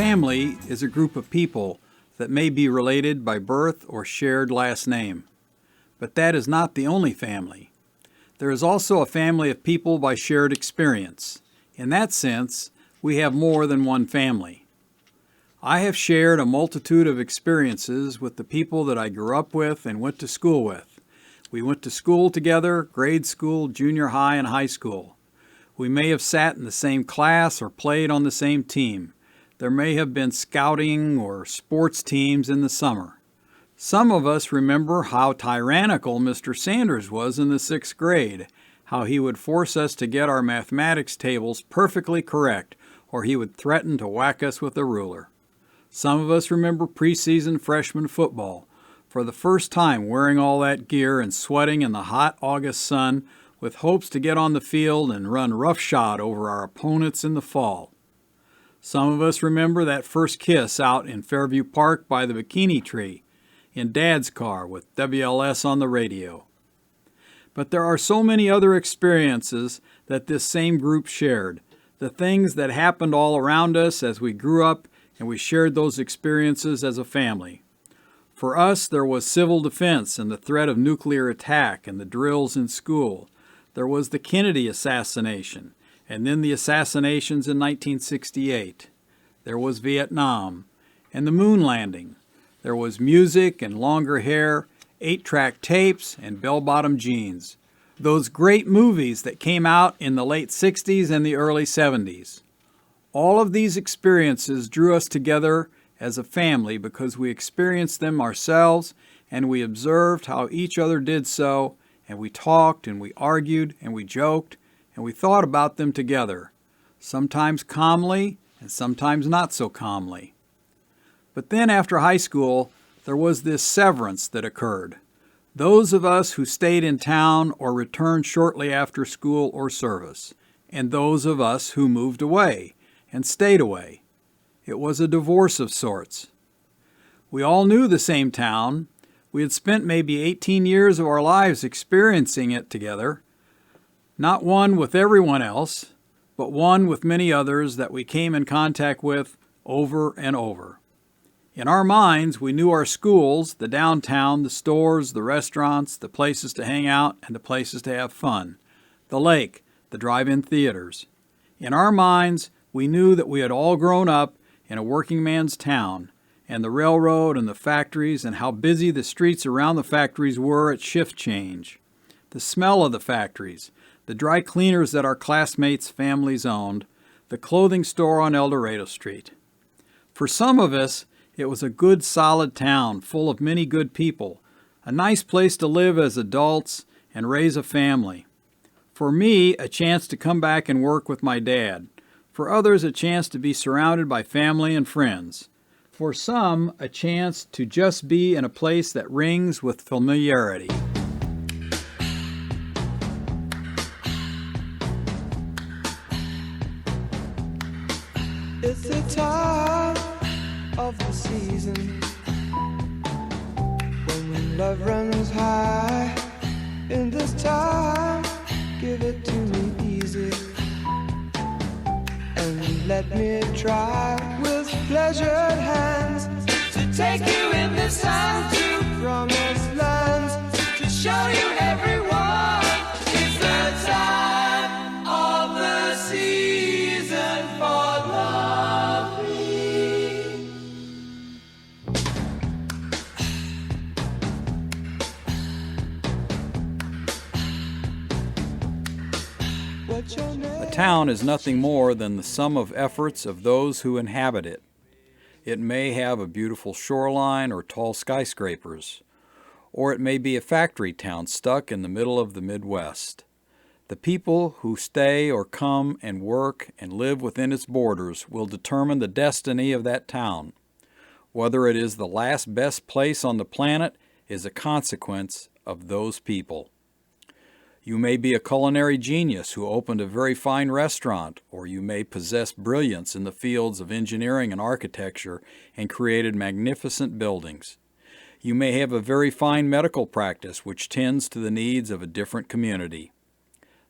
family is a group of people that may be related by birth or shared last name. But that is not the only family. There is also a family of people by shared experience. In that sense, we have more than one family. I have shared a multitude of experiences with the people that I grew up with and went to school with. We went to school together, grade school, junior high, and high school. We may have sat in the same class or played on the same team. There may have been scouting or sports teams in the summer. Some of us remember how tyrannical Mr. Sanders was in the 6th grade, how he would force us to get our mathematics tables perfectly correct, or he would threaten to whack us with a ruler. Some of us remember preseason freshman football, for the first time wearing all that gear and sweating in the hot August sun with hopes to get on the field and run roughshod over our opponents in the fall. Some of us remember that first kiss out in Fairview Park by the bikini tree, in Dad's car with WLS on the radio. But there are so many other experiences that this same group shared, the things that happened all around us as we grew up, and we shared those experiences as a family. For us, there was civil defense and the threat of nuclear attack and the drills in school. There was the Kennedy assassination, and then the assassinations in 1968. There was Vietnam, and the moon landing. There was music and longer hair, 8-track tapes, and bell-bottom jeans. Those great movies that came out in the late 60s and the early 70s. All of these experiences drew us together as a family because we experienced them ourselves and we observed how each other did so, and we talked and we argued and we joked and we thought about them together, sometimes calmly and sometimes not so calmly. But then after high school, there was this severance that occurred. Those of us who stayed in town or returned shortly after school or service, and those of us who moved away and stayed away. It was a divorce of sorts. We all knew the same town. We had spent maybe 18 years of our lives experiencing it together. Not one with everyone else, but one with many others that we came in contact with over and over. In our minds, we knew our schools, the downtown, the stores, the restaurants, the places to hang out, and the places to have fun, the lake, the drive-in theaters. In our minds, we knew that we had all grown up in a working man's town, and the railroad and the factories, and how busy the streets around the factories were at shift change. The smell of the factories, the dry cleaners that our classmates' families owned, the clothing store on El Dorado Street. For some of us, it was a good, solid town full of many good people, a nice place to live as adults and raise a family. For me, a chance to come back and work with my dad. For others, a chance to be surrounded by family and friends. For some, a chance to just be in a place that rings with familiarity. It's the time of the season when love runs high. In this time, give it to me easy and let me try with pleasured hands to take you in this time to promised lands, to show you everyone. It's the time of the season for loving. What's your name? A town is nothing more than the sum of efforts of those who inhabit it. It may have a beautiful shoreline or tall skyscrapers, or it may be a factory town stuck in the middle of the Midwest. The people who stay or come and work and live within its borders will determine the destiny of that town. Whether it is the last best place on the planet is a consequence of those people. You may be a culinary genius who opened a very fine restaurant, or you may possess brilliance in the fields of engineering and architecture and created magnificent buildings. You may have a very fine medical practice which tends to the needs of a different community.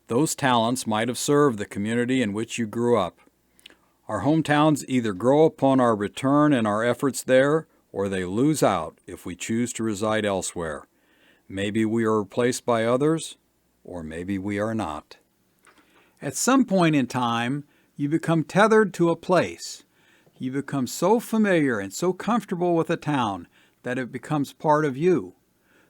Those talents might have served the community in which you grew up. Our hometowns either grow upon our return and our efforts there, or they lose out if we choose to reside elsewhere. Maybe we are replaced by others, or maybe we are not. At some point in time, you become tethered to a place. You become so familiar and so comfortable with a town that it becomes part of you.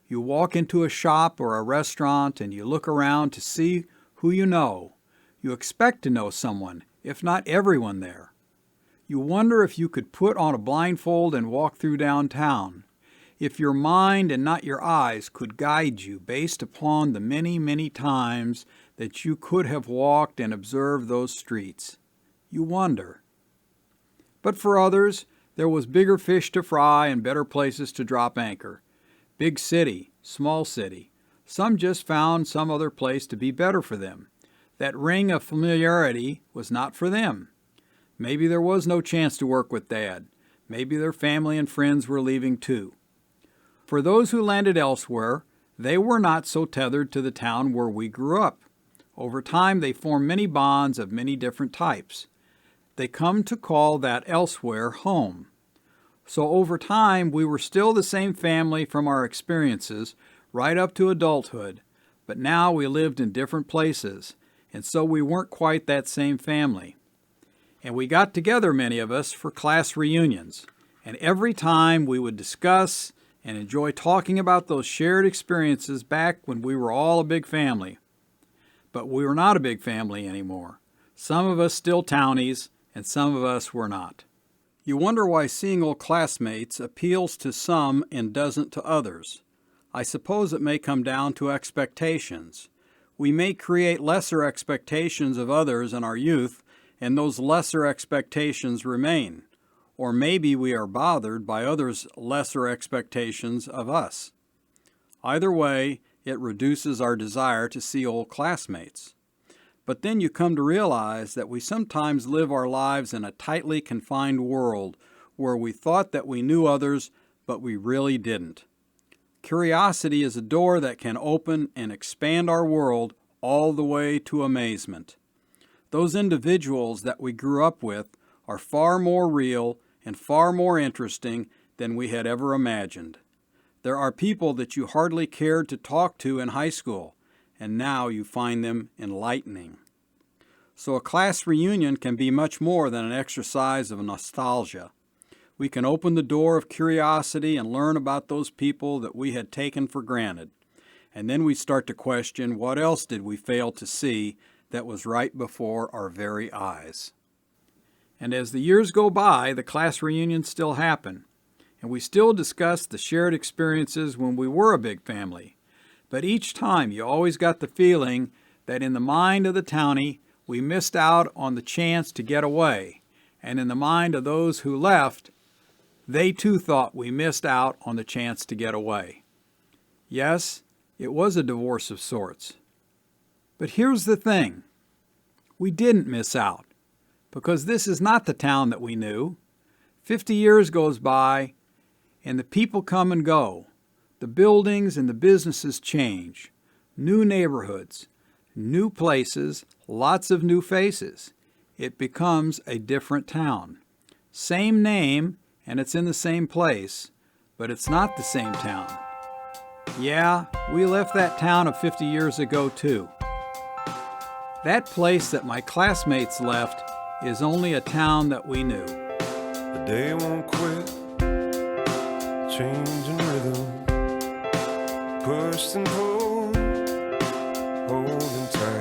You walk into a shop or a restaurant and you look around to see who you know. You expect to know someone, if not everyone there. You wonder if you could put on a blindfold and walk through downtown. If your mind and not your eyes could guide you based upon the many, many times that you could have walked and observed those streets. You wonder. But for others, there was bigger fish to fry and better places to drop anchor. Big city, small city. Some just found some other place to be better for them. That ring of familiarity was not for them. Maybe there was no chance to work with Dad. Maybe their family and friends were leaving too. For those who landed elsewhere, they were not so tethered to the town where we grew up. Over time, they formed many bonds of many different types. They come to call that elsewhere home. So over time, we were still the same family from our experiences, right up to adulthood, but now we lived in different places, and so we weren't quite that same family. And we got together, many of us, for class reunions, and every time we would discuss and enjoy talking about those shared experiences back when we were all a big family. But we were not a big family anymore. Some of us still townies, and some of us were not. You wonder why seeing old classmates appeals to some and doesn't to others. I suppose it may come down to expectations. We may create lesser expectations of others in our youth, and those lesser expectations remain. Or maybe we are bothered by others' lesser expectations of us. Either way, it reduces our desire to see old classmates. But then you come to realize that we sometimes live our lives in a tightly confined world where we thought that we knew others, but we really didn't. Curiosity is a door that can open and expand our world all the way to amazement. Those individuals that we grew up with are far more real and far more interesting than we had ever imagined. There are people that you hardly cared to talk to in high school, and now you find them enlightening. So a class reunion can be much more than an exercise of nostalgia. We can open the door of curiosity and learn about those people that we had taken for granted. And then we start to question, what else did we fail to see that was right before our very eyes? And as the years go by, the class reunions still happen, and we still discuss the shared experiences when we were a big family. But each time you always got the feeling that in the mind of the townie, we missed out on the chance to get away, and in the mind of those who left, they too thought we missed out on the chance to get away. Yes, it was a divorce of sorts. But here's the thing. We didn't miss out, because this is not the town that we knew. 50 years goes by, and the people come and go. The buildings and the businesses change. New neighborhoods, new places, lots of new faces. It becomes a different town. Same name, and it's in the same place, but it's not the same town. Yeah, we left that town of 50 years ago too. That place that my classmates left is only a town that we knew. The day won't quit, changing rhythm, pushed and pulled, holding tight.